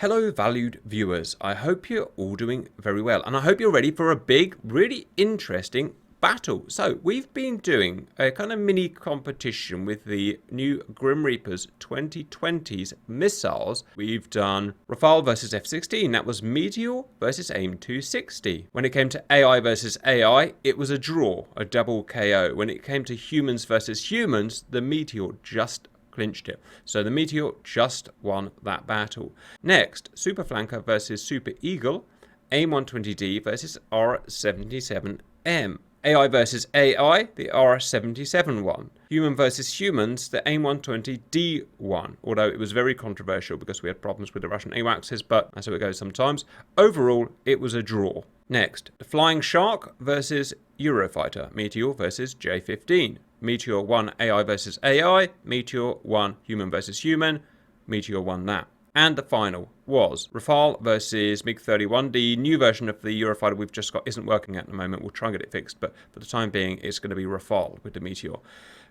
Hello valued viewers, I hope you're all doing very well and I hope you're ready for a big, really interesting battle. So we've been doing a kind of mini competition with the new Grim Reaper's 2020's missiles. We've done Rafale versus F-16, that was Meteor versus AIM-260. When it came to AI versus AI, it was a draw, a double KO. When it came to humans versus humans, the Meteor just clinched it. So the Meteor just won that battle. Next, Super Flanker versus Super Eagle, AIM-120D versus R-77M. AI versus AI, the R-77 won. Human versus humans, the AIM-120D won. Although it was very controversial because we had problems with the Russian AWACSs, but that's how it goes sometimes. Overall, it was a draw. Next, the Flying Shark versus Eurofighter, Meteor versus J-15. Meteor won AI versus AI, Meteor won human versus human, Meteor won that. And the final was Rafale versus MiG-31. The new version of the Eurofighter we've just got isn't working at the moment. We'll try and get it fixed, but for the time being, it's going to be Rafale with the Meteor.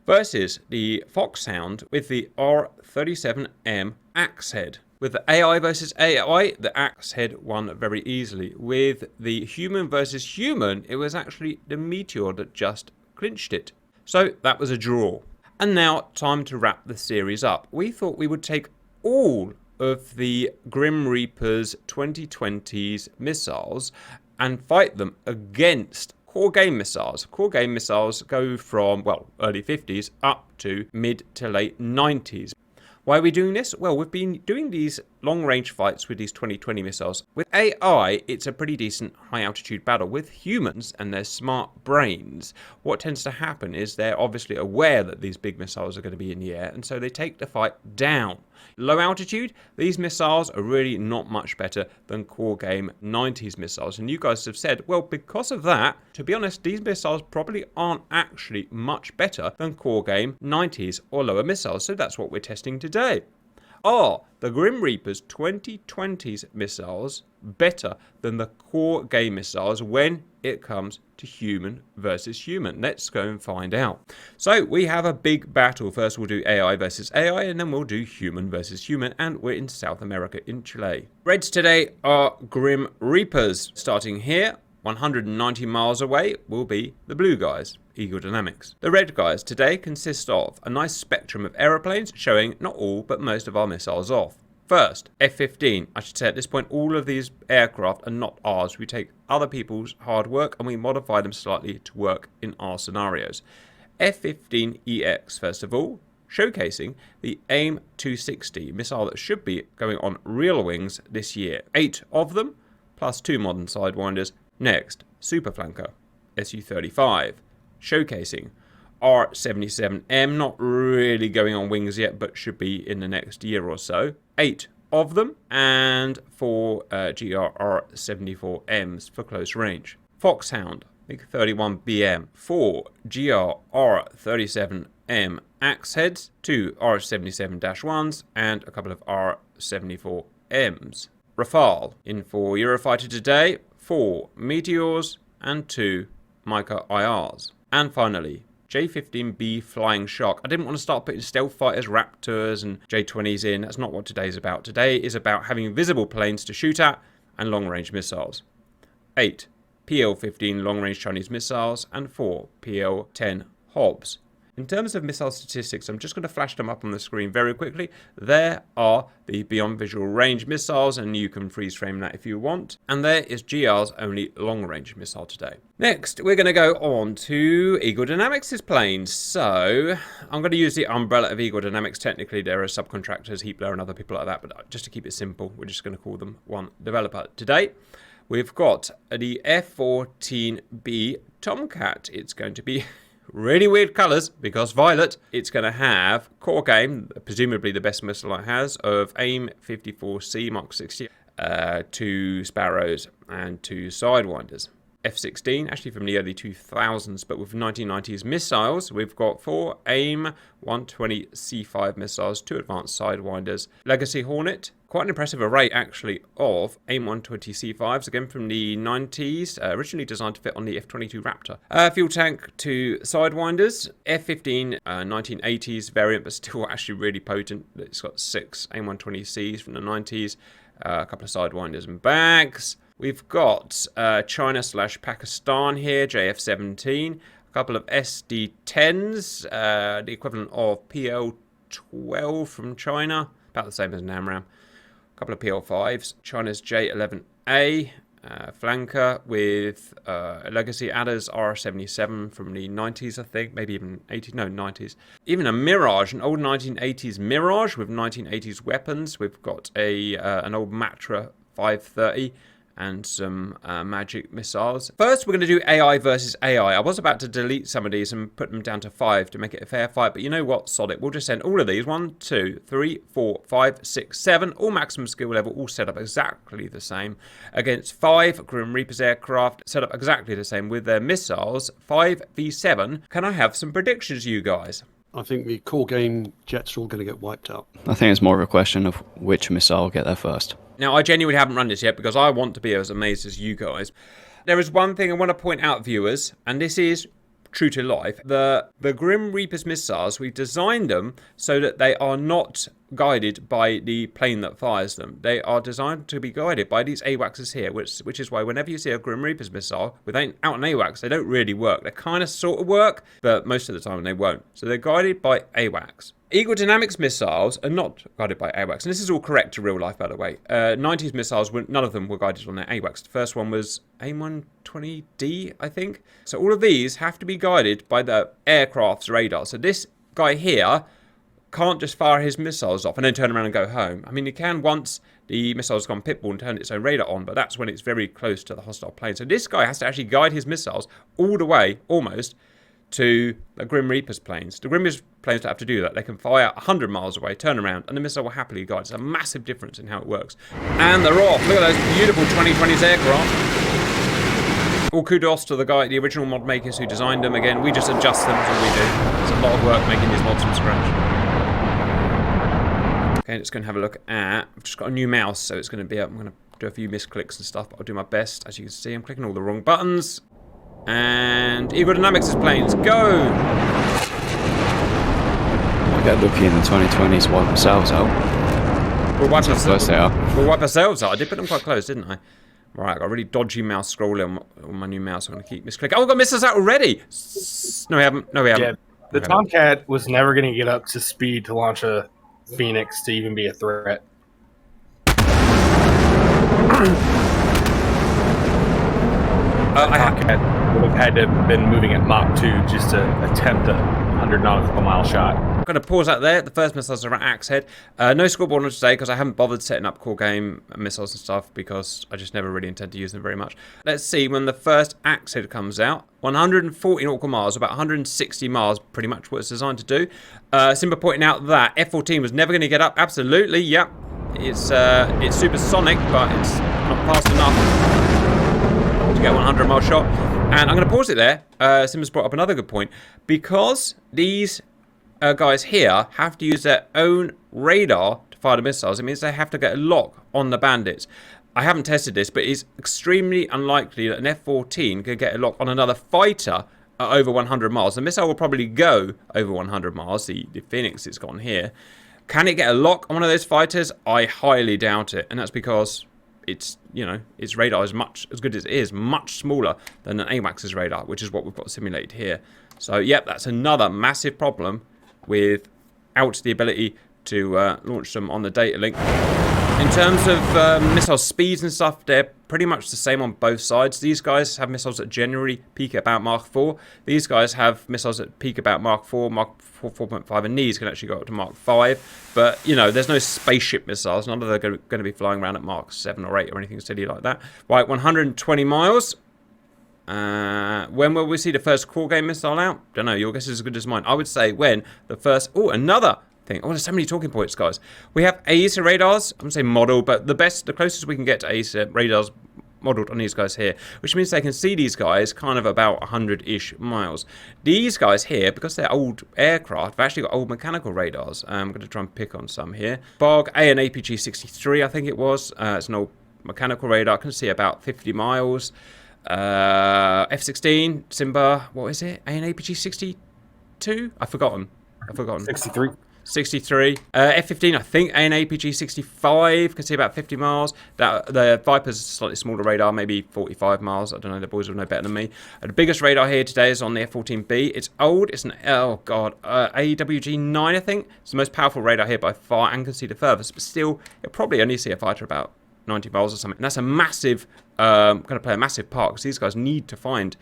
Versus the Foxhound with the R-37M Axehead. With the AI versus AI, the Axehead won very easily. With the human versus human, it was actually the Meteor that just clinched it. So that was a draw. And now, time to wrap the series up. We thought we would take all of the Grim Reaper's 2020's missiles and fight them against core game missiles. Core game missiles go from, well, early 50s up to mid to late 90s. Why are we doing this? Well, we've been doing these long-range fights with these 2020 missiles. With AI, it's a pretty decent high-altitude battle. With humans and their smart brains, what tends to happen is they're obviously aware that these big missiles are going to be in the air, and so they take the fight down. Low altitude, these missiles are really not much better than core game 90s missiles. And you guys have said, well, because of that, to be honest, these missiles probably aren't actually much better than core game 90s or lower missiles. So that's what we're testing today. Are the Grim Reaper's 2020's missiles better than the core game missiles when it comes to human versus human? Let's go and find out. So we have a big battle. First we'll do AI versus AI and then we'll do human versus human, and we're in South America in Chile. Reds today are Grim Reapers. Starting here, 190 miles away will be the blue guys, Eagle Dynamics. The red guys today consist of a nice spectrum of aeroplanes showing not all but most of our missiles off. First, F-15. I should say at this point all of these aircraft are not ours. We take other people's hard work and we modify them slightly to work in our scenarios. F-15EX first of all, showcasing the AIM-260 missile that should be going on real wings this year. 8 of them, plus 2 modern sidewinders. Next, Super Flanker, Su-35, showcasing R-77M, not really going on wings yet, but should be in the next year or so. 8 of them, and 4 GR-R-74Ms for close range. Foxhound, MiG-31BM, 4 GR-R-37M Axeheads, 2 R-77-1s, and a couple of R-74Ms. Rafale, in for Eurofighter today, 4 Meteors and 2 Mica IRs. And finally, J-15B Flying Shark. I didn't want to start putting stealth fighters, Raptors and J-20's in. That's not what today's about. Today is about having visible planes to shoot at and long-range missiles. 8 PL-15 long-range Chinese missiles and 4 PL-10 Hobbs. In terms of missile statistics, I'm just going to flash them up on the screen very quickly. There are the beyond visual range missiles, and you can freeze frame that if you want. And there is GR's only long-range missile today. Next, we're going to go on to Eagle Dynamics' planes. So, I'm going to use the umbrella of Eagle Dynamics. Technically, there are subcontractors, Heatblur and other people like that, but just to keep it simple, we're just going to call them one developer. Today, we've got the F-14B Tomcat. It's going to be really weird colours because violet. It's going to have core game, presumably the best missile it has, of AIM-54C Mark 60, 2 Sparrows and 2 Sidewinders. F-16, actually from the early 2000s, but with 1990's missiles, we've got 4 AIM-120C5 missiles, 2 advanced Sidewinders, Legacy Hornet, quite an impressive array actually of AIM-120C5s, again from the 90s, originally designed to fit on the F-22 Raptor. Fuel tank, 2 Sidewinders, F-15 1980's variant, but still actually really potent. It's got 6 AIM-120Cs from the 90s, a couple of sidewinders and bags. We've got China/Pakistan here, JF-17. A couple of SD-10s, the equivalent of PL-12 from China, about the same as an AMRAAM. A couple of PL-5s, China's J11A, flanker with a legacy adders R77 from the 90s, I think, maybe even 80s, no, 90s. Even a Mirage, an old 1980s Mirage with 1980s weapons. We've got an old Matra 530 and some magic missiles. First, we're going to do AI versus AI. I was about to delete some of these and put them down to 5 to make it a fair fight, but you know what? Sod it. We'll just send all of these, 1, 2, 3, 4, 5, 6, 7, all maximum skill level, all set up exactly the same, against 5 Grim Reaper's aircraft, set up exactly the same with their missiles, 5v7. Can I have some predictions, you guys? I think the core game jets are all going to get wiped out. I think it's more of a question of which missile will get there first. Now, I genuinely haven't run this yet because I want to be as amazed as you guys. There is one thing I want to point out, viewers, and this is true to life. The Grim Reaper's missiles, we designed them so that they are not guided by the plane that fires them. They are designed to be guided by these AWACS here, which is why whenever you see a Grim Reaper's missile without an AWACS, they don't really work. They kind of sort of work, but most of the time they won't. So they're guided by AWACS. Eagle Dynamics missiles are not guided by AWACS, and this is all correct to real life, by the way. 90s missiles, none of them were guided on their AWACS. The first one was AIM-120D, I think. So all of these have to be guided by the aircraft's radar. So this guy here can't just fire his missiles off and then turn around and go home. I mean, he can once the missile's gone pitbull and turned its own radar on, but that's when it's very close to the hostile plane. So this guy has to actually guide his missiles all the way, almost, to the Grim Reaper's planes. The Grim Reaper's planes don't have to do that. They can fire 100 miles away, turn around, and the missile will happily guide. It's a massive difference in how it works. And they're off. Look at those beautiful 2020's aircraft. All kudos to the original mod makers who designed them. Again, we just adjust them as we do. It's a lot of work making these mods from scratch. Okay, let's go and have a look at... I've just got a new mouse, so it's going to be up. I'm going to do a few misclicks and stuff, but I'll do my best. As you can see, I'm clicking all the wrong buttons. And Eagle Dynamics' planes, go! We'll get lucky in the 2020s, wipe ourselves out. We'll wipe ourselves out. I did put them quite close, didn't I? Right, I've got a really dodgy mouse scrolling on my new mouse. I'm going to keep misclicking. Oh, we've got missiles out already! No, we haven't. No, we haven't. Yeah, the Tomcat was never going to get up to speed to launch a Phoenix to even be a threat. Tomcat would have had to have been moving at Mach 2 just to attempt a 100 nautical mile shot. I'm going to pause out there. The first missiles are at Axe Head. No scoreboard on today because I haven't bothered setting up core game missiles and stuff because I just never really intend to use them very much. Let's see when the first Axe Head comes out. 140 nautical miles, about 160 miles, pretty much what it's designed to do. Simba pointing out that F-14 was never going to get up. Absolutely, yep. It's supersonic, but it's not fast enough to get a 100-mile shot. And I'm going to pause it there. Simba's brought up another good point. Because these guys here have to use their own radar to fire the missiles, it means they have to get a lock on the bandits. I haven't tested this, but it's extremely unlikely that an F-14 could get a lock on another fighter at over 100 miles. The missile will probably go over 100 miles, the Phoenix it's got here. Can it get a lock on one of those fighters? I highly doubt it, and that's because its radar is much, as good as it is, much smaller than an AWACS's radar, which is what we've got simulated here. So, yep, that's another massive problem without the ability to launch them on the data link. In terms of missile speeds and stuff, they're pretty much the same on both sides. These guys have missiles that generally peak at about Mach 4. These guys have missiles that peak about Mach 4, Mach 4.5, and these can actually go up to Mach 5. But, you know, there's no spaceship missiles. None of them are going to be flying around at Mach 7 or 8 or anything silly like that. Right, 120 miles. When will we see the first core game missile out? Don't know. Your guess is as good as mine. I would say when the first... Oh, another thing. Oh, there's so many talking points, guys. We have AESA radars. I'm going to say model, but the closest we can get to AESA radars modeled on these guys here, which means they can see these guys kind of about 100-ish miles. These guys here, because they're old aircraft, have actually got old mechanical radars. I'm going to try and pick on some here. BOG, AN APG-63, I think it was. It's an old mechanical radar. I can see about 50 miles. F-16, Simba, what is it? AN APG-62? I've forgotten. 63. 63. F-15, I think, an APG-65, can see about 50 miles. The Viper's slightly smaller radar, maybe 45 miles. I don't know, the boys will know better than me. The biggest radar here today is on the F-14B. It's old. It's an, AWG-9, I think. It's the most powerful radar here by far and can see the furthest. But still, you'll probably only see a fighter about 90 miles or something. And that's a massive, going to play a massive part because these guys need to find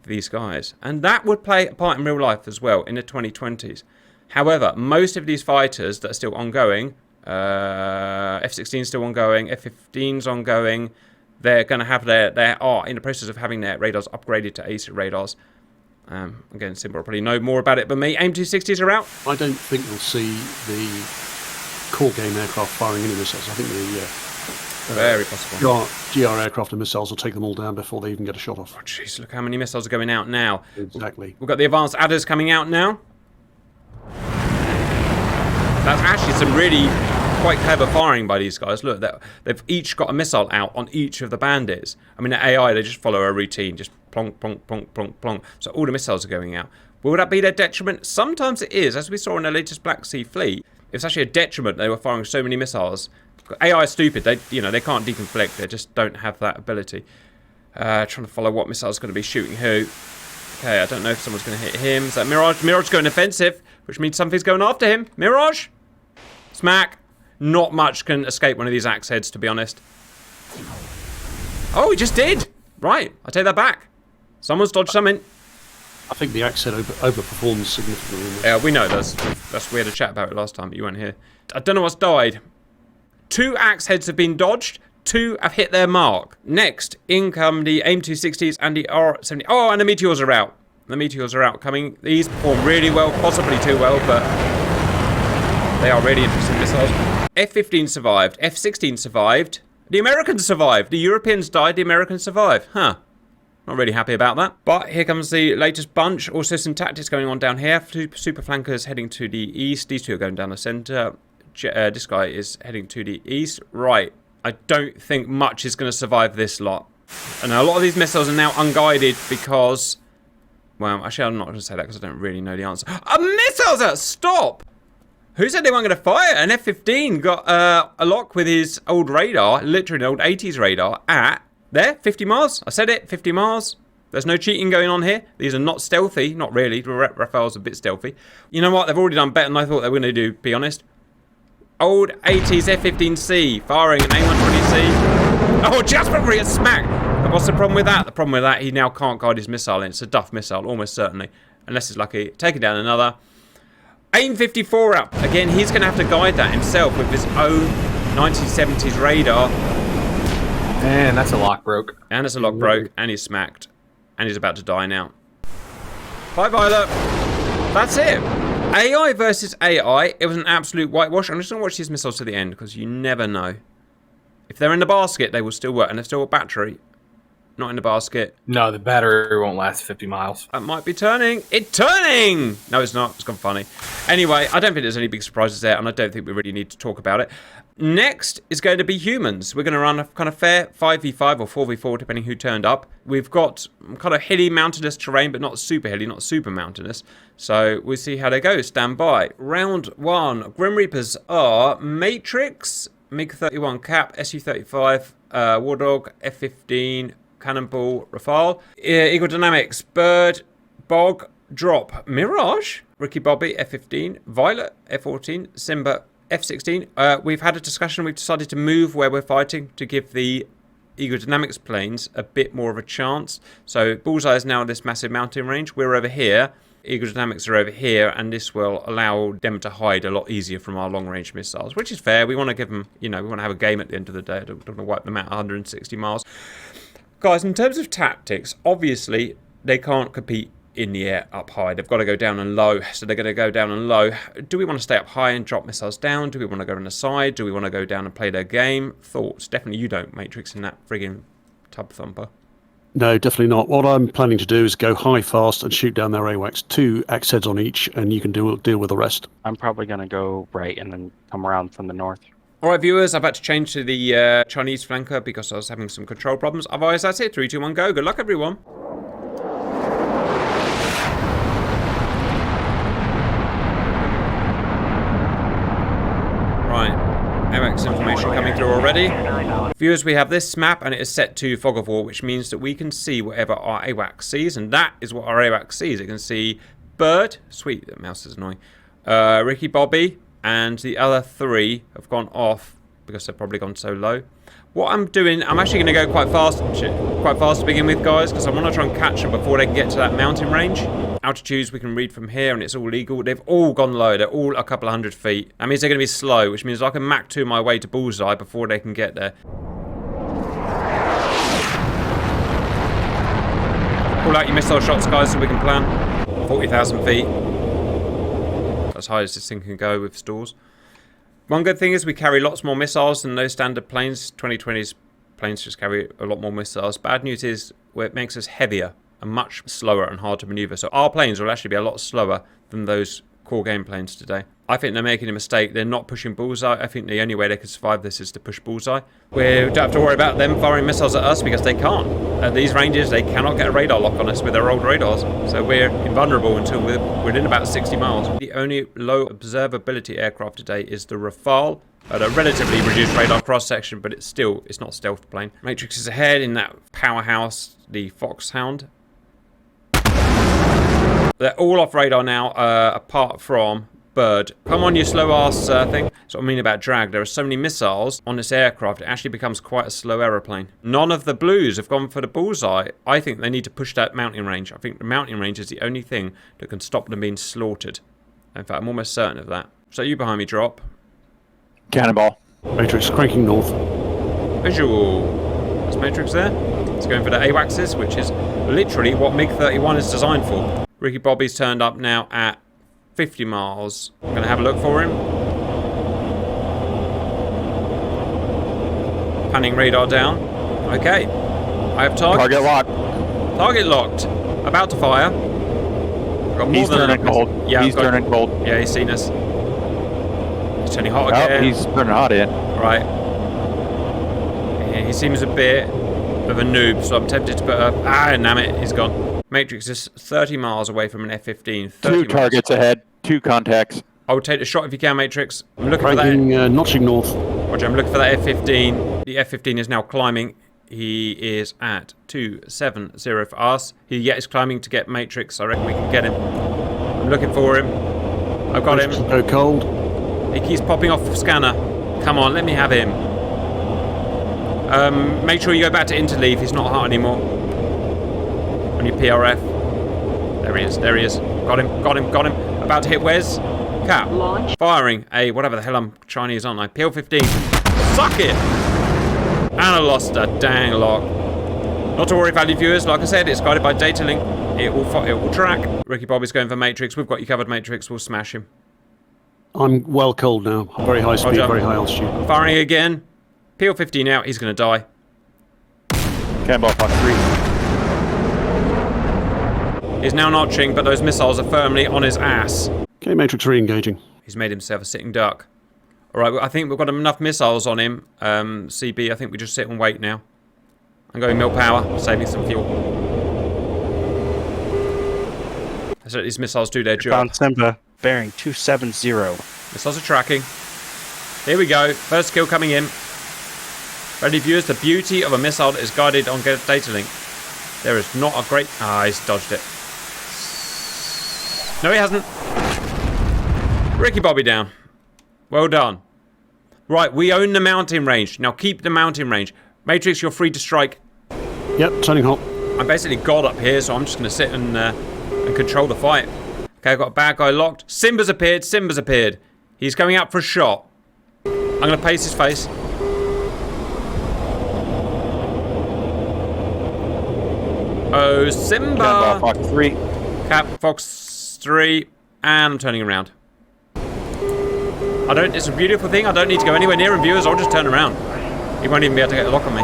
these guys. And that would play a part in real life as well in the 2020s. However, most of these fighters that are still ongoing, F-16 is still ongoing, F-15's ongoing, they're going to have they are in the process of having their radars upgraded to ACE radars. Again, Simba will probably know more about it, but me. AIM-260s are out. I don't think we'll see the core game aircraft firing any missiles. I think the Very possible. GR aircraft and missiles will take them all down before they even get a shot off. Oh, jeez, look how many missiles are going out now. Exactly. We've got the advanced adders coming out now. That's actually some really quite clever firing by these guys. Look, they've each got a missile out on each of the bandits. I mean, the AI, they just follow a routine, just plonk, plonk, plonk, plonk, plonk. So all the missiles are going out. Will that be their detriment? Sometimes it is, as we saw in the latest Black Sea Fleet. It's actually a detriment they were firing so many missiles. AI is stupid. They can't deconflict. They just don't have that ability. Trying to follow what missile is going to be shooting who. Okay, I don't know if someone's going to hit him. Is that Mirage? Mirage going offensive, which means something's going after him. Mirage? Smack. Not much can escape one of these axe heads, to be honest. Oh, he just did. Right, I take that back. Someone's dodged something. I think the axe head overperforms significantly in this. Yeah, we know that's we had a chat about it last time, but you weren't here. I don't know what's died. 2 axe heads have been dodged. 2 have hit their mark. Next, in come the AIM-260s and the R-70. Oh, and the Meteors are out. The Meteors are out coming. These perform really well, possibly too well, but they are really interesting missiles. F-15 survived. F-16 survived. The Americans survived. The Europeans died. The Americans survived. Huh. Not really happy about that. But here comes the latest bunch. Also some tactics going on down here. Super flankers heading to the east. These 2 are going down the centre. This guy is heading to the east. Right. I don't think much is going to survive this lot. And a lot of these missiles are now unguided because... Well, actually, I'm not going to say that because I don't really know the answer. A missile's out! Stop! Who said they weren't going to fire? An F-15 got a lock with his old radar, literally an old 80s radar, at... There, 50 miles. I said it, 50 miles. There's no cheating going on here. These are not stealthy. Not really. Rafale's a bit stealthy. You know what? They've already done better than I thought they were going to do, be honest. Old 80s F-15C firing an A-120C. Oh, just before he gets smacked. And what's the problem with that? The problem with that, he now can't guide his missile in. It's a duff missile, almost certainly. Unless it's lucky. Taking down another. AIM-54 up. Again, he's going to have to guide that himself with his own 1970s radar. And that's a lock broke. And it's a lock broke. And he's smacked. And he's about to die now. Bye, Violet. That's it. AI versus AI. It was an absolute whitewash. I'm just going to watch these missiles to the end because you never know. If they're in the basket, they will still work. And they're still a battery. Not in the basket. No, the battery won't last 50 miles. That might be turning. It's turning! No, it's not. It's gone funny. Anyway, I don't think there's any big surprises there. And I don't think we really need to talk about it. Next is going to be humans. We're going to run a kind of fair 5v5 or 4v4, depending who turned up. We've got kind of hilly, mountainous terrain, but not super hilly, not super mountainous. So we'll see how they go. Stand by. Round 1. Grim Reapers are Matrix, MiG-31 Cap, Su-35, Wardog, F-15, Cannonball, Rafale, Eagle Dynamics, Bird, Bog, Drop, Mirage, Ricky Bobby, F-15, Violet, F-14, Simba, F-16. We've had a discussion. We've decided to move where we're fighting to give the Eagle Dynamics planes a bit more of a chance. So Bullseye is now this massive mountain range. We're over here. Eagle Dynamics are over here, and this will allow them to hide a lot easier from our long-range missiles, which is fair. We want to give them, we want to have a game at the end of the day. I don't want to wipe them out 160 miles. Guys, in terms of tactics, obviously, they can't compete in the air up high. They've got to go down and low, so they're going to go down and low. Do we want to stay up high and drop missiles down? Do we want to go on the side? Do we want to go down and play their game? Thoughts? Definitely you don't, Matrix, in that friggin' tub thumper. No, definitely not. What I'm planning to do is go high fast and shoot down their AWACS. 2 axe heads on each, and you can deal with the rest. I'm probably going to go right and then come around from the north. All right, viewers, I've had to change to the Chinese flanker because I was having some control problems. Otherwise, that's it. 3, 2, 1, go. Good luck, everyone. ready. Viewers, we have this map and it is set to fog of war, which means that we can see whatever our AWACS sees, and that is what our AWACS sees. It can see Bird, sweet, the mouse is annoying, Ricky Bobby, and the other 3 have gone off because they've probably gone so low. What I'm doing, I'm actually going to go quite fast to begin with, guys, because I want to try and catch them before they can get to that mountain range. Altitudes we can read from here, and it's all legal. They've all gone low. They're all a couple of 100 feet. That means they're going to be slow, which means I can Mach 2 my way to bullseye before they can get there. Pull out your missile shots, guys, so we can plan. 40,000 feet. As high as this thing can go with stalls. One good thing is we carry lots more missiles than those standard planes. 2020's planes just carry a lot more missiles. Bad news is it makes us heavier and much slower and hard to maneuver. So our planes will actually be a lot slower than those core game planes today. I think they're making a mistake. They're not pushing bullseye. I think the only way they could survive this is to push bullseye. We don't have to worry about them firing missiles at us because they can't. At these ranges, they cannot get a radar lock on us with their old radars. So we're invulnerable until we're within about 60 miles. The only low observability aircraft today is the Rafale at a relatively reduced radar cross-section, but it's not stealth plane. Matrix is ahead in that powerhouse, the Foxhound. They're all off radar now, apart from Bird. Come on, you slow ass thing. That's what I mean about drag. There are so many missiles on this aircraft, it actually becomes quite a slow aeroplane. None of the blues have gone for the bullseye. I think they need to push that mounting range. I think the mounting range is the only thing that can stop them being slaughtered. In fact, I'm almost certain of that. So you behind me, drop. Cannonball. Matrix cranking north. Visual. Is Matrix there? It's going for the AWACSes, which is literally what MiG-31 is designed for. Ricky Bobby's turned up now at 50 miles. I'm going to have a look for him. Panning radar down. Okay. I have target. Target locked. Target locked. About to fire. Got more He's than turning enough. cold. Yeah, he's turning cold. Yeah, he's seen us. He's turning hot Oh, again. he's turning hot in. Right. Yeah, he seems a bit of a noob, so I'm tempted to put a... damn it, he's gone. Matrix is 30 miles away from an F-15. 2 targets ahead. 2 contacts. I would take the shot if you can, Matrix. I'm looking for Cranking, that. notching north. Roger, I'm looking for that F-15. The F-15 is now climbing. He is at 270 for us. He is climbing to get Matrix. I reckon we can get him. I'm looking for him. I've got him. Go cold. He keeps popping off scanner. Come on, let me have him. Make sure you go back to interleave. He's not hot anymore. On your PRF. There he is. There he is. Got him. Got him. Got him. About to hit Wes. Cap. Launch. Firing a whatever the hell I'm Chinese, aren't I? PL-15. Suck it. And I lost a dang lock. Not to worry, valued viewers. Like I said, it's guided by data link. It will track. Ricky Bobby's going for Matrix. We've got you covered, Matrix. We'll smash him. I'm well cold now. Very high speed, Roger. very high altitude. Firing again. PL-15 out. He's going to die. Cannonball Fox 3. He's now notching, but those missiles are firmly on his ass. Okay, Matrix re-engaging. He's made himself a sitting duck. Alright, I think we've got enough missiles on him. CB, I think we just sit and wait now. I'm going mil power, saving some fuel. Let's let these missiles do their job. Found Simba, bearing 270. Missiles are tracking. Here we go. First kill coming in. Ready, viewers, the beauty of a missile that is guided on data link. There is not a great... he's dodged it. No, he hasn't. Ricky Bobby down. Well done. Right, we own the mountain range. Now keep the mountain range. Matrix, you're free to strike. Yep, turning hot. I'm basically God up here, so I'm just going to sit and control the fight. Okay, I've got a bad guy locked. Simba's appeared. Simba's appeared. He's going out for a shot. I'm going to pace his face. Oh, Simba! Cannonball Fox 3. Cap, Fox 3, and I'm turning around. It's a beautiful thing. I don't need to go anywhere near him, viewers. I'll just turn around. He won't even be able to get a lock on me.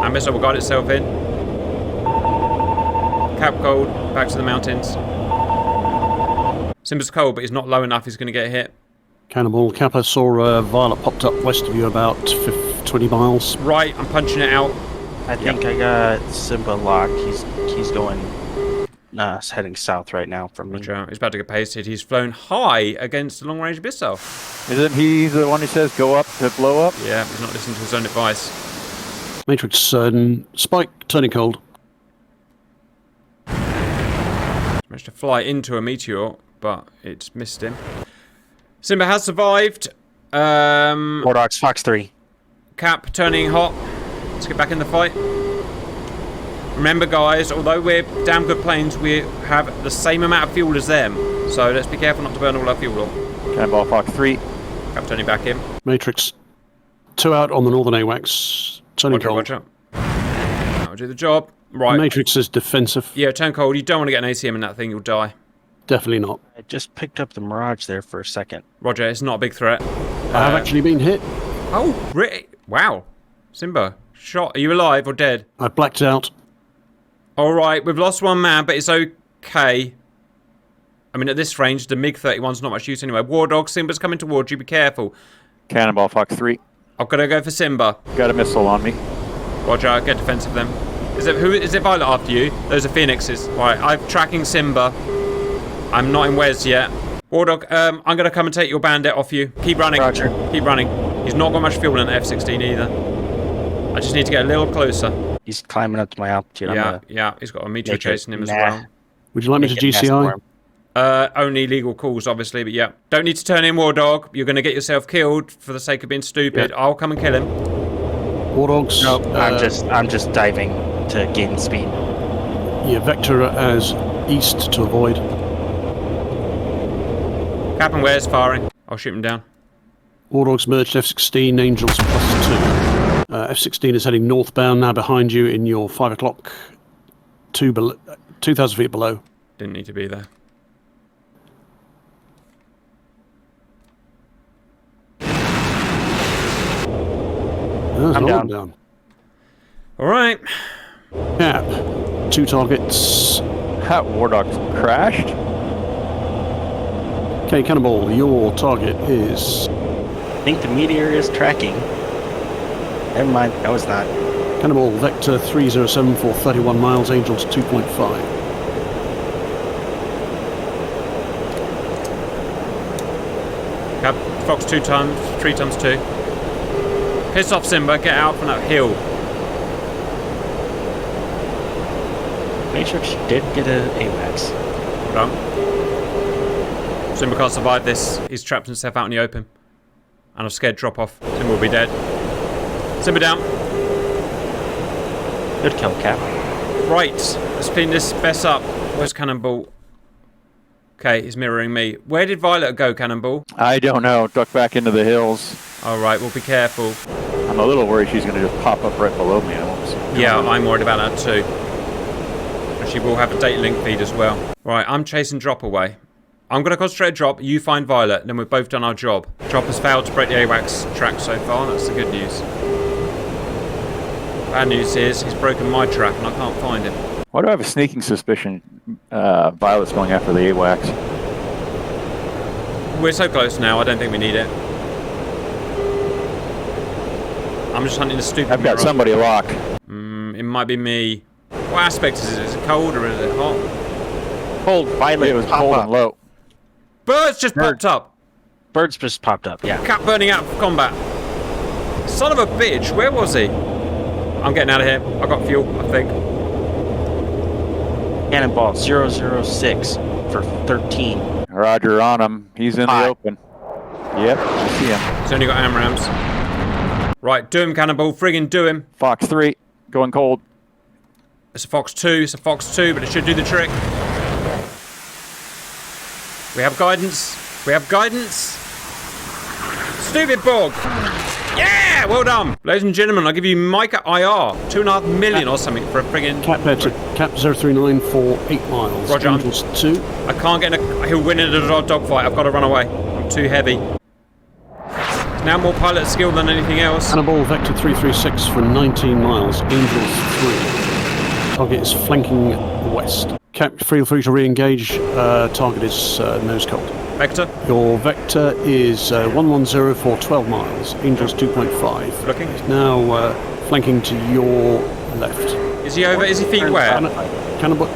That missile will guide itself in. Cap cold, back to the mountains. Simba's cold, but he's not low enough. He's going to get hit. Cannonball. Kappa saw a Violet popped up west of you about 20 miles. Right, I'm punching it out. I think I got Simba locked. He's going It's heading south right now from me. Roger. He's about to get pasted. He's flown high against a long-range missile. Isn't he the one who says go up to blow up? Yeah, he's not listening to his own advice. Matrix, spike turning cold. Managed to fly into a meteor, but it's missed him. Simba has survived. War Dogs, Fox 3. Cap turning hot. Let's get back in the fight. Remember, guys, although we're damn good planes, we have the same amount of fuel as them. So let's be careful not to burn all our fuel off. Cannonball Fox 3. Cap turning back in. Matrix, 2 out on the northern AWACS. Turning cold. Roger. That'll do the job. Right. Matrix is defensive. Yeah, turn cold. You don't want to get an ACM in that thing. You'll die. Definitely not. I just picked up the Mirage there for a second. Roger, it's not a big threat. I have actually been hit. Oh, really? Wow. Simba, shot. Are you alive or dead? I blacked out. All right, we've lost one man, but it's okay. I mean, at this range, the MiG-31's not much use anyway. War Dog, Simba's coming towards you. Be careful. Cannonball Fox 3. I've got to go for Simba. Got a missile on me. Roger, get defensive then. Is it Violet after you? Those are Phoenixes. Right, I'm tracking Simba. I'm not in Wes yet. War Dog, I'm going to come and take your bandit off you. Keep running. Roger. Keep running. He's not got much fuel in the F-16 either. I just need to get a little closer. He's climbing up to my altitude. Yeah, he's got a meteor Make it- chasing him as nah. well. Would you like me to Make it nasty for GCI? him. Only legal calls, obviously, but yeah. Don't need to turn in, War Dog. You're going to get yourself killed for the sake of being stupid. Yeah. I'll come and kill him. War Dogs. Nope, I'm just diving to gain speed. Yeah, vector as east to avoid. Captain Ware's firing. I'll shoot him down. War Dogs merged F-16, Angels +2. F-16 is heading northbound now behind you in your 5 o'clock, 2,000 feet below. Didn't need to be there. There's I'm another down. one down. All right. Cap, 2 targets. That War Dog crashed. Okay, Cannonball, your target is... I think the meteor is tracking. Never mind, no it's not. Cannonball, Vector 307 for 31 miles, Angels 2.5. Cap, Fox 3 times 2. Piss off, Simba. Get out from that hill. Matrix did get a AWACS. Well done. Simba can't survive this. He's trapped himself out in the open. And I'm scared drop off. Simba will be dead. Simba down. Good kill, Cap. Right. Let's clean this mess up. Where's Cannonball? Okay, he's mirroring me. Where did Violet go, Cannonball? I don't know. Duck back into the hills. Alright, we'll be careful. I'm a little worried she's going to just pop up right below me. I won't see. Yeah, I'm worried about that too. And she will have a data link feed as well. Right, I'm chasing Drop away. I'm going to concentrate Drop, you find Violet, then we've both done our job. Drop has failed to break the AWACS track so far, that's the good news. Bad news is, he's broken my track and I can't find him. Why do I have a sneaking suspicion Violet's going after the AWACS? We're so close now, I don't think we need it. I'm just hunting the stupid I've got mirror. somebody locked. It might be me. What aspect is it? Is it cold or is it hot? Cold, Violet, It was pop cold up. and low. Birds just popped up. Birds just popped up, yeah. Cap burning out for combat. Son of a bitch, where was he? I'm getting out of here. I got fuel, I think. Cannonball 006 for 13. Roger on him. He's in Hi. the open. Yep, I see him. He's only got AMRAAMs. Right, do him, Cannonball. Friggin' do him. Fox 3, going cold. It's a Fox 2. It's a Fox 2, but it should do the trick. We have guidance. We have guidance. Stupid bog. Yeah, well done. Ladies and gentlemen, I'll give you Micah IR. 2.5 million or something for a friggin'... Cap 039 for 8 miles. Roger. Angels 2. I can't get in a... He'll win in a dogfight. I've got to run away. I'm too heavy. Now more pilot skill than anything else. Cannonball Vector 336 for 19 miles. Angels 3. Target is flanking west. Cap, feel free to re-engage. Target is nose cold. Vector, Your Vector is 110 for 12 miles. Angels 2.5. looking. Now flanking to your left. Is he over? Is he feet where? Cannonball,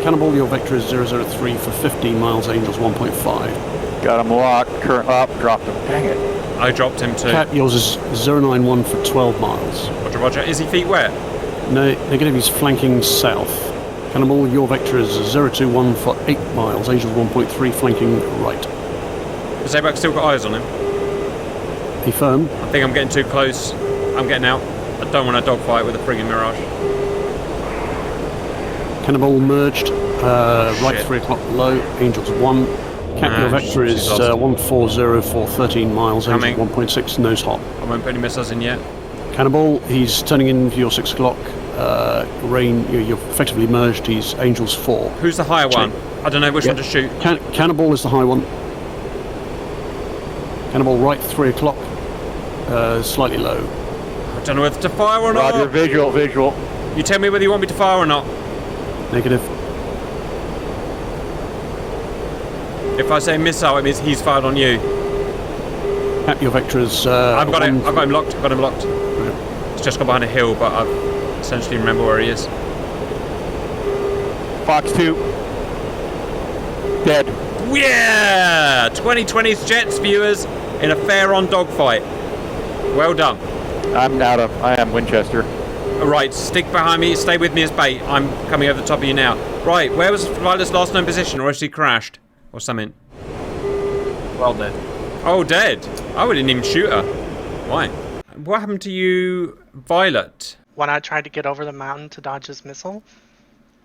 Cannibal, your vector is 003 for 15 miles, Angels 1.5. Got him locked. Current up. Dropped him. Dang it. I dropped him too. Cap, yours is 091 for 12 miles. Roger, roger. Is he feet wet? No, negative, he's flanking south. Cannibal, your vector is 021 for 8 miles, Angels 1.3, flanking right. Has everybody still got eyes on him? He firm. I think I'm getting too close. I'm getting out. I don't want a dogfight with a friggin' Mirage. Cannibal merged, right Shit. 3 o'clock low, Angels 1. Cap, your vector is she's lost. 140 for 13 miles, Coming. Angels 1.6, nose hot. I won't put any missiles in yet. Cannibal, he's turning in for your 6 o'clock. Rain, you're effectively merged, he's Angels 4. Who's the higher one? I don't know which one to shoot. Cannibal is the high one. Cannibal right 3 o'clock, slightly low. I don't know whether to fire or not. Roger. Visual. Visual. You tell me whether you want me to fire or not. Negative. If I say missile, it means he's fired on you. Cap, your vector is... I've got him. I've got him locked. I've got him locked. He's just gone behind a hill, but I've essentially remember where he is. Fox 2. Dead. Yeah! 2020's Jets viewers in a fair-on dogfight. Well done. I am Winchester. Right, stick behind me, stay with me as bait. I'm coming over the top of you now. Right, where was Violet's last known position, or has she crashed? Or something? Well dead. Oh, dead. I didn't even shoot her. Why? What happened to you, Violet? When I tried to get over the mountain to dodge his missile,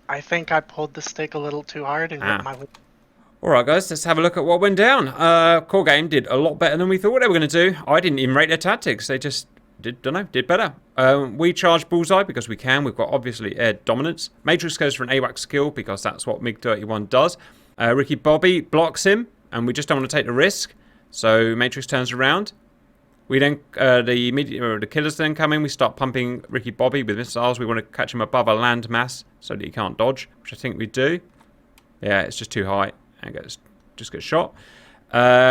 I think I pulled the stick a little too hard and hit my... Alright guys, let's have a look at what went down. Core Game did a lot better than we thought they were going to do. I didn't even rate their tactics. They just did better. We charged Bullseye because we can. We've got obviously air dominance. Matrix goes for an AWACS kill because that's what MiG-31 does. Ricky Bobby blocks him and we just don't want to take the risk. So Matrix turns around. We then, the killers then come in. We start pumping Ricky Bobby with missiles. We want to catch him above a land mass so that he can't dodge, which I think we do. Yeah, it's just too high. And just get shot.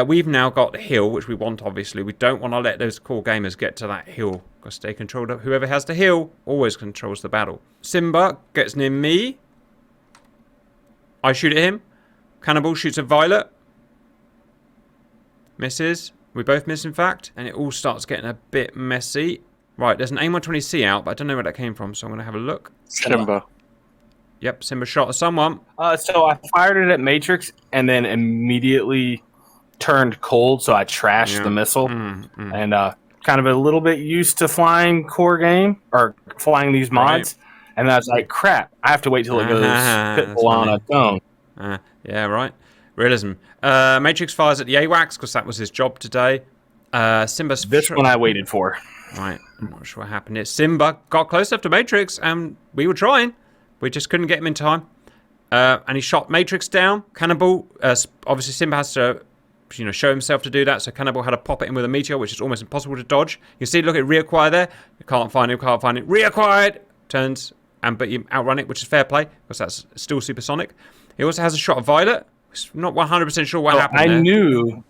We've now got the hill, which we want, obviously. We don't want to let those core gamers get to that hill, because they control whoever has the hill always controls the battle. Simba gets near me. I shoot at him. Cannibal shoots at Violet. Misses. We both miss, in fact. And it all starts getting a bit messy. Right, there's an AIM-120C out, but I don't know where that came from, so I'm going to have a look. Simba. Yep, Simba shot at someone. So I fired it at Matrix and then immediately turned cold, so I trashed the missile. And kind of a little bit used to flying core game, or flying these mods. Right. And I was like, crap, I have to wait till it goes pitbull on its own. Yeah, right. Realism. Matrix fires at the AWACS because that was his job today. Simba's... This one I waited for. Right, I'm not sure what happened here. Simba got close enough to Matrix and we were trying. We just couldn't get him in time. And he shot Matrix down. Cannibal, obviously Simba has to show himself to do that. So Cannibal had to pop it in with a meteor, which is almost impossible to dodge. You see, look at reacquire there. You can't find it. Reacquired! Turns, but you outrun it, which is fair play, because that's still supersonic. He also has a shot of Violet. Not 100% sure what happened there.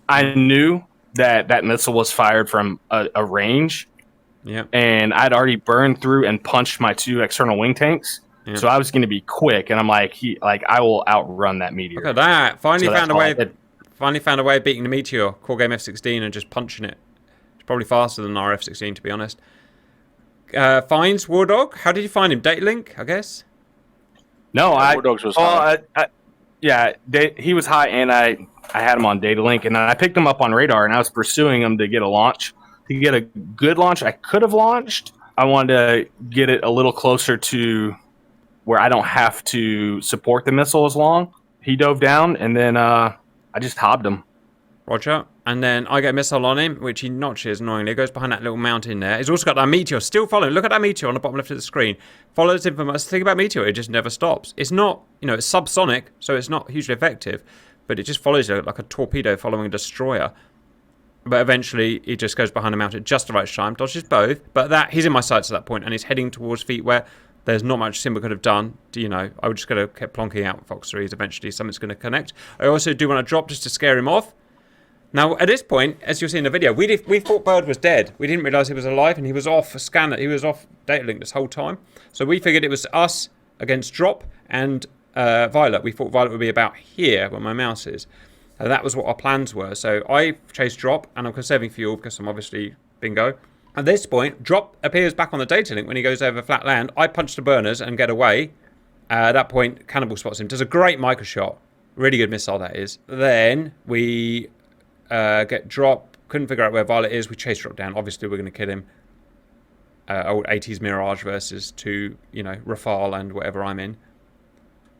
I knew that missile was fired from a range. Yeah. And I'd already burned through and punched my 2 external wing tanks. Yeah. So I was going to be quick, and I'm like, I will outrun that meteor. Look at that! Finally found a way of beating the meteor. Core Game F-16 and just punching it. It's probably faster than our F-16, to be honest. Finds War Dog. How did you find him? Data link, I guess. No, War Dogs was high. He was high, and I had him on data link, and then I picked him up on radar, and I was pursuing him to get a launch. To get a good launch, I could have launched. I wanted to get it a little closer to where I don't have to support the missile as long. He dove down, and then I just hobbed him. Roger. And then I get a missile on him, which he notches annoyingly. It goes behind that little mountain there. He's also got that meteor still following. Look at that meteor on the bottom left of the screen. Follows him from us. The thing about meteor, it just never stops. It's not, it's subsonic, so it's not hugely effective, but it just follows you like a torpedo following a destroyer. But eventually, he just goes behind the mountain at just the right time, dodges both. But he's in my sights at that point, and he's heading towards feet where there's not much Simba could have done. I would just gotta keep plonking out Fox 3s. Eventually, something's going to connect. I also do want to drop just to scare him off. Now, at this point, as you'll see in the video, we thought Bird was dead. We didn't realise he was alive, and he was off a scanner. He was off data link this whole time. So we figured it was us against Drop, and Violet. We thought Violet would be about here where my mouse is. And that was what our plans were. So I chased Drop, and I'm conserving fuel because I'm obviously bingo. At this point, Drop appears back on the data link when he goes over flat land. I punch the burners and get away. At that point, Cannibal spots him. Does a great micro shot. Really good missile, that is. Then we get Drop. Couldn't figure out where Violet is. We chase Drop down. Obviously, we're going to kill him. Old 80s Mirage versus 2, Rafale and whatever I'm in.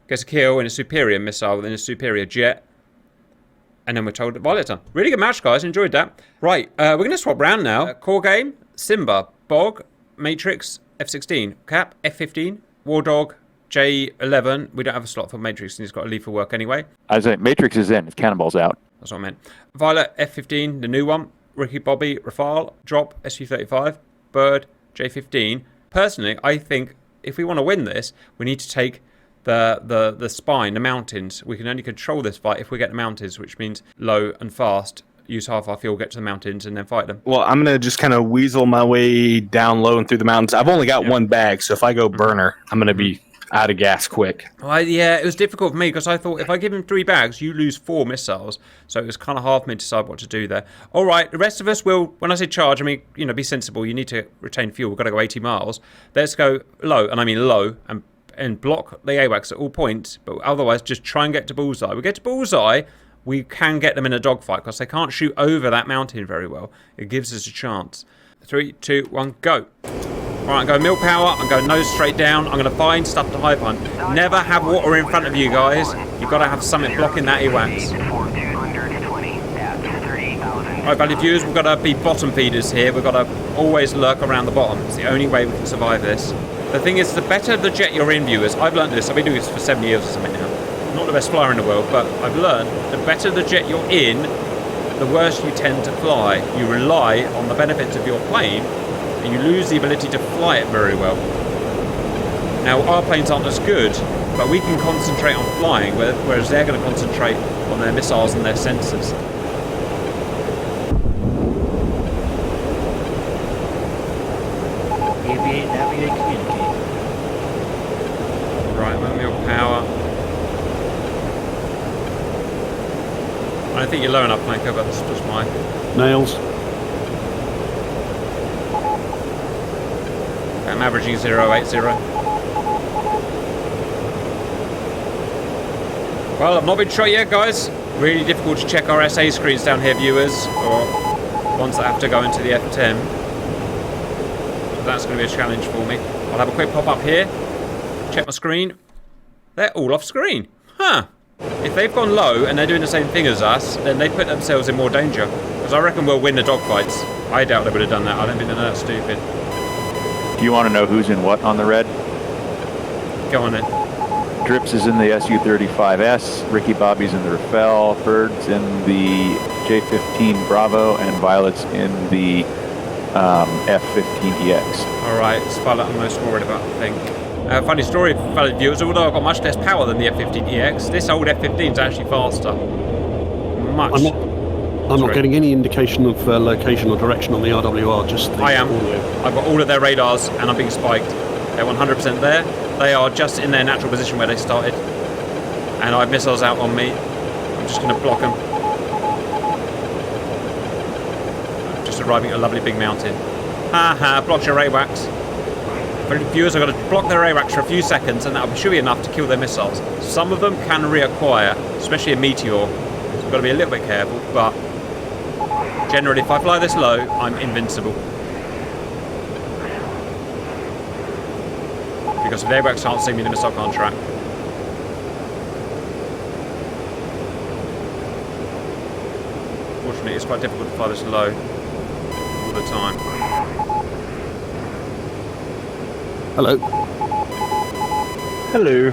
Gets a kill in a superior missile within a superior jet. And then we're told that Violet's done. Really good match, guys. Enjoyed that. Right, we're going to swap round now. Core game, Simba, Bog, Matrix, F-16, Cap, F-15, War Dog, J-11. We don't have a slot for Matrix, and he's got to leave for work anyway. I was saying, Matrix is in. Cannonball's out. That's what I meant. Violet, F-15, the new one. Ricky Bobby, Rafale, Drop, SV-35, Bird, J-15. Personally, I think if we want to win this, we need to take the spine, the mountains. We can only control this fight if we get the mountains, which means low and fast. Use half our fuel, get to the mountains, and then fight them. Well, I'm going to just kind of weasel my way down low and through the mountains. I've only got one bag, so if I go burner, I'm going to be out of gas quick. Well, yeah, it was difficult for me because I thought if I give him 3 bags, you lose 4 missiles. So it was kind of hard for me to decide what to do there. All right, the rest of us will, when I say charge, I mean, be sensible. You need to retain fuel. We've got to go 80 miles. Let's go low, and I mean low, and block the AWACS at all points, but otherwise just try and get to Bullseye. We get to Bullseye, we can get them in a dogfight because they can't shoot over that mountain very well. It gives us a chance. 3, 2, 1, go. All right, I'm going mil power. I'm going nose straight down. I'm going to find stuff to hide behind. Never have water in front of you guys. You've got to have something blocking that AWACS. All right, value viewers, we've got to be bottom feeders here. We've got to always lurk around the bottom. It's the only way we can survive this. The thing is, the better the jet you're in, viewers, I've learned this. I've been doing this for 7 years or something now. Not the best flyer in the world, but I've learned the better the jet you're in, the worse you tend to fly. You rely on the benefits of your plane, and you lose the ability to fly it very well. Now, our planes aren't as good, but we can concentrate on flying, whereas they're going to concentrate on their missiles and their sensors. Aviate, navigate, communicate. Right, move your power. I think you're low enough, Flanker, but that's just my... Nails. I'm averaging 080. Well, I've not been shot yet, guys. Really difficult to check our SA screens down here, viewers, or ones that have to go into the F10. So that's going to be a challenge for me. I'll have a quick pop up here. Check my screen. They're all off screen. Huh. If they've gone low and they're doing the same thing as us, then they put themselves in more danger. Because I reckon we'll win the dogfights. I doubt they would have done that. I don't think they're that stupid. Do you want to know who's in what on the red? Go on then. Drips is in the Su-35S, Ricky Bobby's in the Rafale, Bird's in the J-15 Bravo, and Violet's in the F-15EX. Alright, it's Violet I'm most worried about, I think. Funny story, fellow viewers, although I've got much less power than the F-15EX, this old F-15 is actually faster. Much. I'm not getting any indication of location or direction on the RWR, just the I am. audio. I've got all of their radars and I'm being spiked. They're 100% there. They are just in their natural position where they started. And I have missiles out on me. I'm just going to block them. I'm just arriving at a lovely big mountain. Haha, blocked your AWACS. For the viewers, I've got to block their AWACS for a few seconds and that should be enough to kill their missiles. Some of them can reacquire, especially a meteor. So I've got to be a little bit careful, but generally if I fly this low, I'm invincible. Because if the AWACS can't see me, the missile can't track. Fortunately, it's quite difficult to fly this low all the time. Hello. Hello.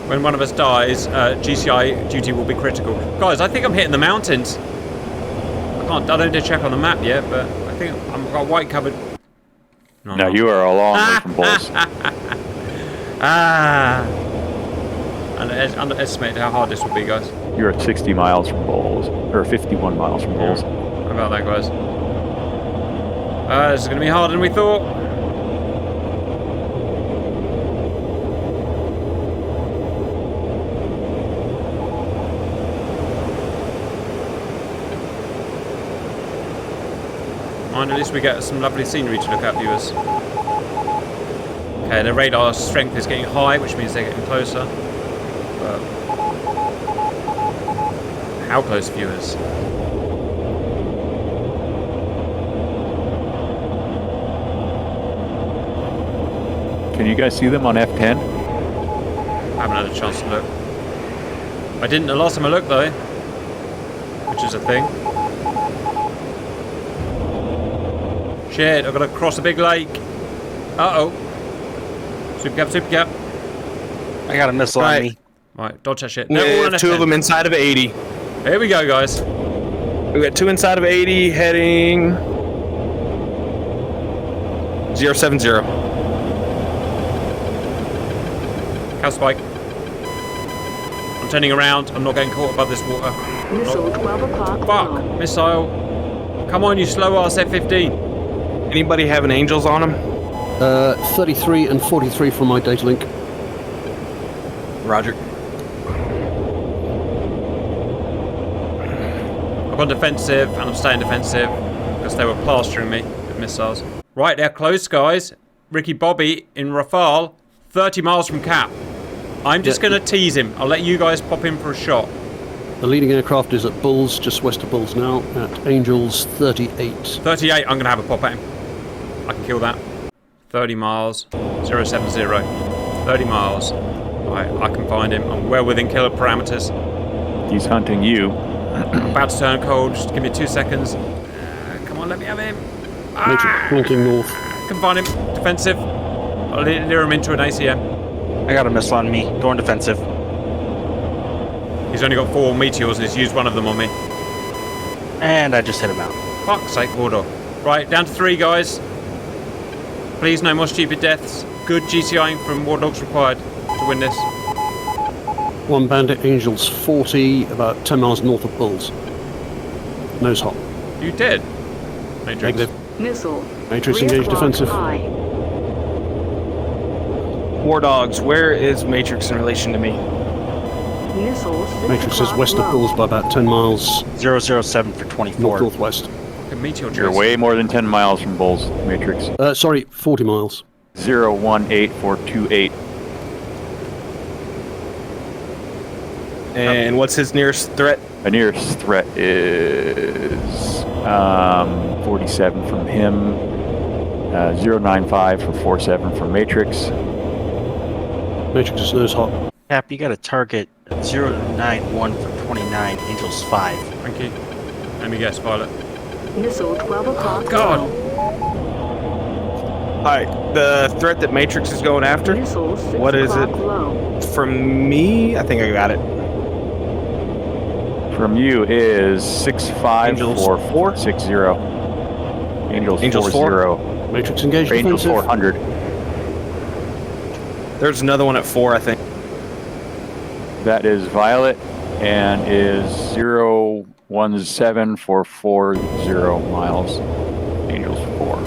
When one of us dies, GCI duty will be critical. Guys, I think I'm hitting the mountains. I don't need to check on the map yet, but I think I've got white covered. No, you are a long way from poles. Underestimated how hard this will be, guys. You're at 60 miles from poles, or 51 miles from poles. How about that, guys? This is going to be harder than we thought. mind, at least we get some lovely scenery to look at, viewers. Okay, the radar strength is getting high, which means they're getting closer. But how close, viewers? Can you guys see them on F10? I haven't had a chance to look. I didn't the last time I looked, though. Which is a thing. Shit, I've got to cross a big lake. Uh-oh. Super cap. I got a missile on me. Right, dodge that shit. We have 2 of them inside of 80. Here we go, guys. We got 2 inside of 80 heading 070. Cow spike. I'm turning around. I'm not getting caught above this water. Missile 12 o'clock. Fuck! Missile. Come on, you slow ass F-15. Anybody having angels on them? 33 and 43 from my data link. Roger. I've gone defensive and I'm staying defensive because they were plastering me with missiles. Right, they're close, guys. Ricky Bobby in Rafale, 30 miles from Cap. I'm just going to tease him. I'll let you guys pop in for a shot. The leading aircraft is at Bulls, just west of Bulls now, at Angels 38. 38, I'm going to have a pop at him. I can kill that. 30 miles, 070. 30 miles. Right, I can find him. I'm well within killer parameters. He's hunting you. I'm about to turn cold. Just give me 2 seconds. Come on, let me have him. Matrix pointing north. Can find him. Defensive. I'll lure him into an ACM. I got a missile on me. Going defensive. He's only got 4 meteors and he's used one of them on me. And I just hit him out. Fuck's sake, Warder. Right, down to 3, guys. Please, no more stupid deaths. Good GCIing from War Dogs required to win this. 1 Bandit, Angels 40, about 10 miles north of Bulls. Nose hot. You did. Matrix. Negative. Missile. Matrix 3 engaged o'clock defensive. high. War Dogs, where is Matrix in relation to me? Missile 6 Matrix is o'clock west of low. Bulls by about 10 miles 007 for 24. northwest. Fucking meteor You're chase. way more than 10 miles from Bulls, Matrix. Sorry, 40 miles. 018428. And what's his nearest threat? The nearest threat is 47 from him, 095 for 47 from Matrix. Matrix is nose hot. Cap, you got a target 091 for 29, Angels 5. Thank you. Let me guess, Violet. Missile 12 o'clock God. low. Alright, the threat that Matrix is going after? Missile 6 What is o'clock it? low. From me, I think I got it. From you is 65460. Angels Angels 40. Matrix engaged Angels defensive. 400. There's another one at 4, I think. That is Violet and is 017 for 40 miles. Angels 4.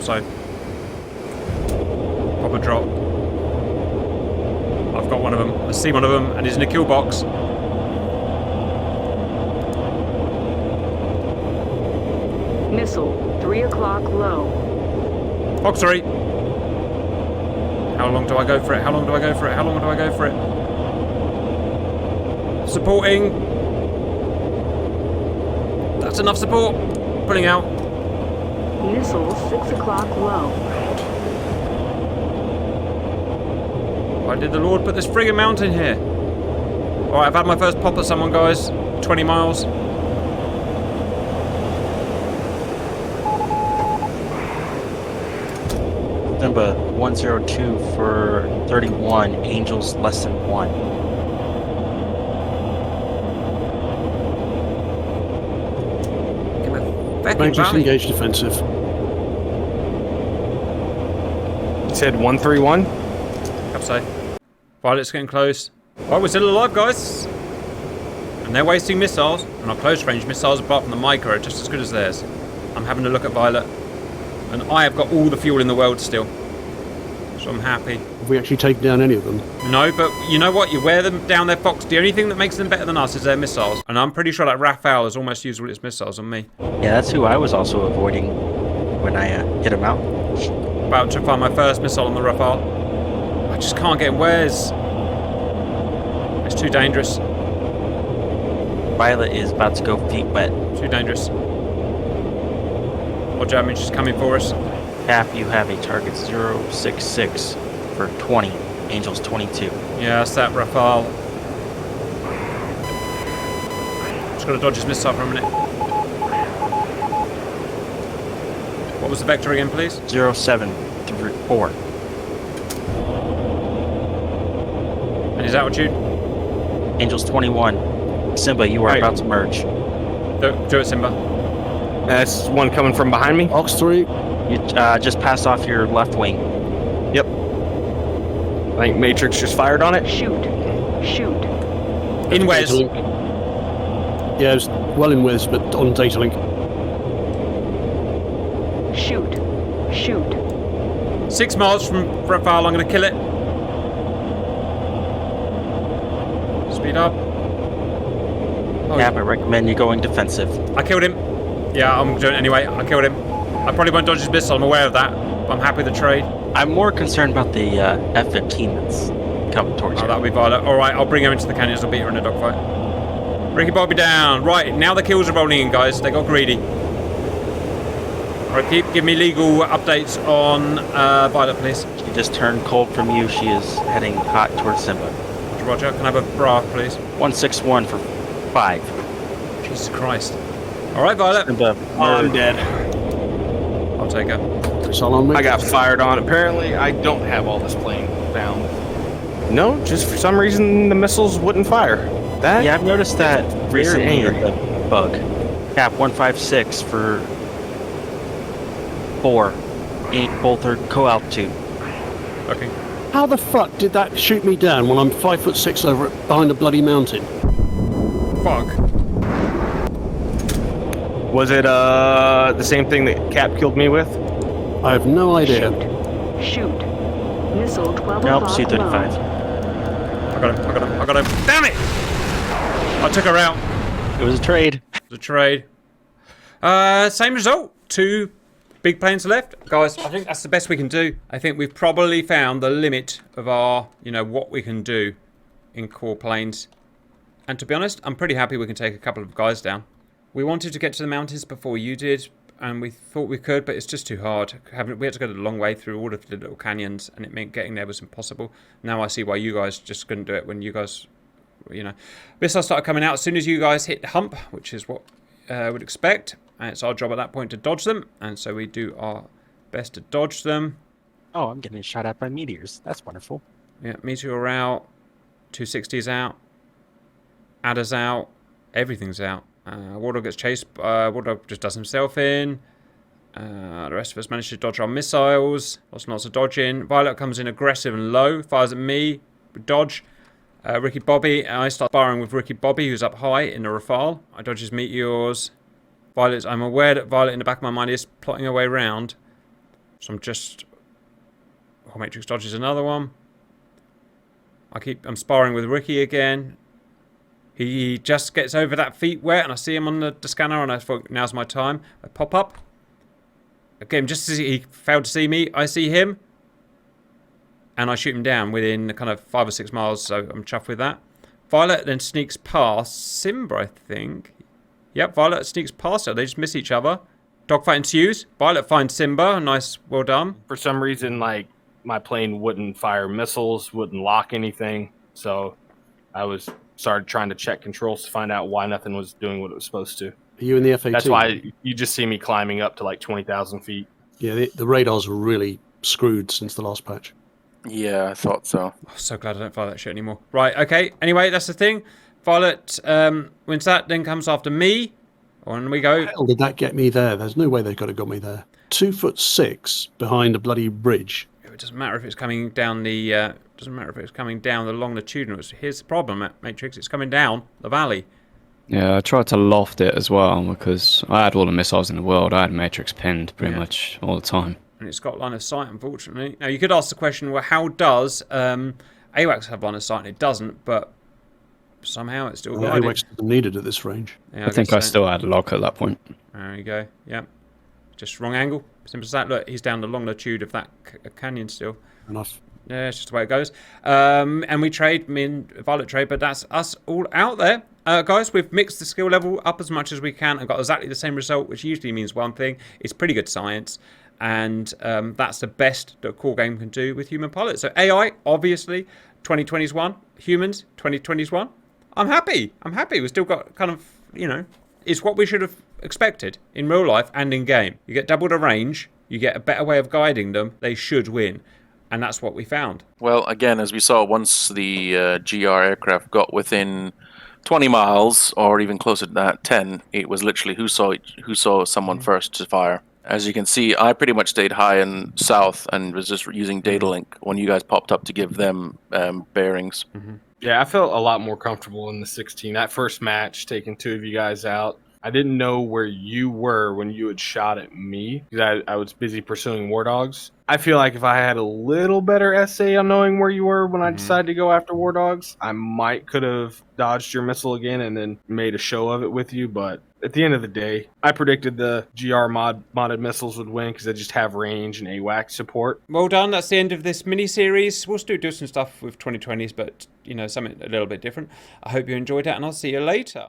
So, pop a drop. I've got one of them. I see one of them, and he's in a kill box. Missile 3 o'clock low. Box 3. How long do I go for it? How long do I go for it? How long do I go for it? Supporting. That's enough support. Pulling out. Missile 6 o'clock low. Why did the Lord put this friggin' mountain here? Alright, I've had my first pop at someone, guys. 20 miles. Number 102 for 31, Angels less than 1. Give me a fucking Matrix valley. engaged defensive. You said 131? Cap safe. Violet's getting close. Right, we're still alive, guys. And they're wasting missiles. And our close range missiles, apart from the micro, are just as good as theirs. I'm having a look at Violet. And I have got all the fuel in the world still. So I'm happy. Have we actually taken down any of them? No, but you know what? You wear them down there, Fox. The only thing that makes them better than us is their missiles. And I'm pretty sure that Rafale has almost used all its missiles on me. Yeah, that's who I was also avoiding when I hit him out. About to find my first missile on the Rafale. I just can't get where's. It's too dangerous. Violet is about to go feet wet. Too dangerous. What damage is coming for us? Cap, you have a target 066 for 20. Angels 22. Yeah, that's that Rafale. Just gotta dodge his missile for a minute. What was the vector again, please? 0734. And his altitude? Angels 21. Simba, you are Right. about to merge. Do it, Simba. That's one coming from behind me. Ox 3. You just passed off your left wing. Yep. I think Matrix just fired on it. Shoot. Shoot. In Wes. Data link. Yeah, it's well in Wes, but on data link. Shoot. Shoot. 6 miles from Rafale, I'm gonna kill it. Speed up. Oh, Cap, I recommend you going defensive. I killed him. Yeah, I'm doing it anyway. I killed him. I probably won't dodge his missile, I'm aware of that. But I'm happy with the trade. I'm more concerned about the F-15 that's coming towards Oh, you. that'll be Violet. Alright, I'll bring her into the canyons. I'll beat her in a dogfight. Ricky Bobby down. Right, now the kills are rolling in, guys. They got greedy. Alright, give me legal updates on Violet, please. She just turned cold from you. She is heading hot towards Simba. Roger, can I have a bra, please? 161 for 5. Jesus Christ. Alright, Violet. Simba, I'm merge. dead. I'll take her. Missile on me. I got fired on. Apparently, I don't have all this plane down. No, just for some reason the missiles wouldn't fire. That Yeah, I've noticed that recently. weird. The bug. Cap 156 for 4. 8 bolter co-altitude. Okay. How the fuck did that shoot me down when I'm 5'6" over behind a bloody mountain? Fuck. Was it the same thing that Cap killed me with? I have no idea. Shoot. Missile 12 Nope, o'clock C-35. low. I got him. Damn it! I took her out. It was a trade. The trade. Same result. 2 big planes left. Guys, I think that's the best we can do. I think we've probably found the limit of our, what we can do in core planes. And to be honest, I'm pretty happy we can take a couple of guys down. We wanted to get to the mountains before you did, and we thought we could, but it's just too hard. We had to go the long way through all of the little canyons, and it meant getting there was impossible. Now I see why you guys just couldn't do it when you guys, missiles started coming out as soon as you guys hit the hump, which is what I would expect. And it's our job at that point to dodge them, and so we do our best to dodge them. Oh, I'm getting shot at by meteors. That's wonderful. Yeah, Meteor out, 260's out, Adder's out, everything's out. Wardog gets chased, Wardog just does himself in. The rest of us manage to dodge our missiles. Lots of dodging. Violet comes in aggressive and low, fires at me, we dodge. Ricky Bobby, I start sparring with Ricky Bobby, who's up high in the Rafale. I dodge his meteors. Violet, I'm aware that Violet in the back of my mind is plotting her way round. So I'm just... Oh, Matrix dodges another one. I'm sparring with Ricky again. He just gets over that feet wet, and I see him on the scanner, and I thought, now's my time. I pop up. Again, just as he failed to see me, I see him. And I shoot him down within kind of 5 or 6 miles, so I'm chuffed with that. Violet then sneaks past Simba, I think. Yep, Violet sneaks past her. They just miss each other. Dogfight ensues. Violet finds Simba. Nice, well done. For some reason, my plane wouldn't fire missiles, wouldn't lock anything. So I started trying to check controls to find out why nothing was doing what it was supposed to. Are you in the F-18? That's why you just see me climbing up to like 20,000 feet. Yeah, the radars are really screwed since the last patch. Yeah, I thought so. Oh, so glad I don't fire that shit anymore. Right, okay. Anyway, that's the thing. Violet wins that, then comes after me. On we go. How the hell did that get me there? There's no way they could have got me there. 2'6" behind a bloody bridge. It doesn't matter if it's coming down the... doesn't matter if it's coming down the longitudinal. Here's the problem, Matrix. It's coming down the valley. Yeah, I tried to loft it as well because I had all the missiles in the world. I had Matrix pinned pretty Yeah. much all the time. And it's got line of sight, unfortunately. Now, you could ask the question, well, how does AWACS have line of sight? And it doesn't, but somehow it's still guided. AWACS isn't needed at this range. Yeah, I think guess I so. still had lock at that point. There you go. Yeah. Just wrong angle. Simple as that. Look, he's down the longitude of that canyon still. Enough. Yeah, it's just the way it goes. And we trade, me and Violet trade, but that's us all out there. Guys, we've mixed the skill level up as much as we can and got exactly the same result, which usually means one thing. It's pretty good science. And that's the best that a core game can do with human pilots. So AI, obviously, 2020's one. Humans, 2020's one. I'm happy. We've still got kind of, it's what we should have expected in real life and in game. You get double the range. You get a better way of guiding them. They should win. And that's what we found. Well, again, as we saw, once the GR aircraft got within 20 miles, or even closer to that, 10, it was literally who saw someone first to fire. As you can see, I pretty much stayed high and south and was just using data link when you guys popped up to give them bearings. Yeah, I felt a lot more comfortable in the 16. That first match, taking 2 of you guys out, I didn't know where you were when you had shot at me because I was busy pursuing war dogs. I feel like if I had a little better essay on knowing where you were when I decided to go after war dogs, I could have dodged your missile again and then made a show of it with you. But at the end of the day, I predicted the GR modded missiles would win because they just have range and AWACS support. Well done. That's the end of this mini-series. We'll still do some stuff with 2020s, but, something a little bit different. I hope you enjoyed it, and I'll see you later.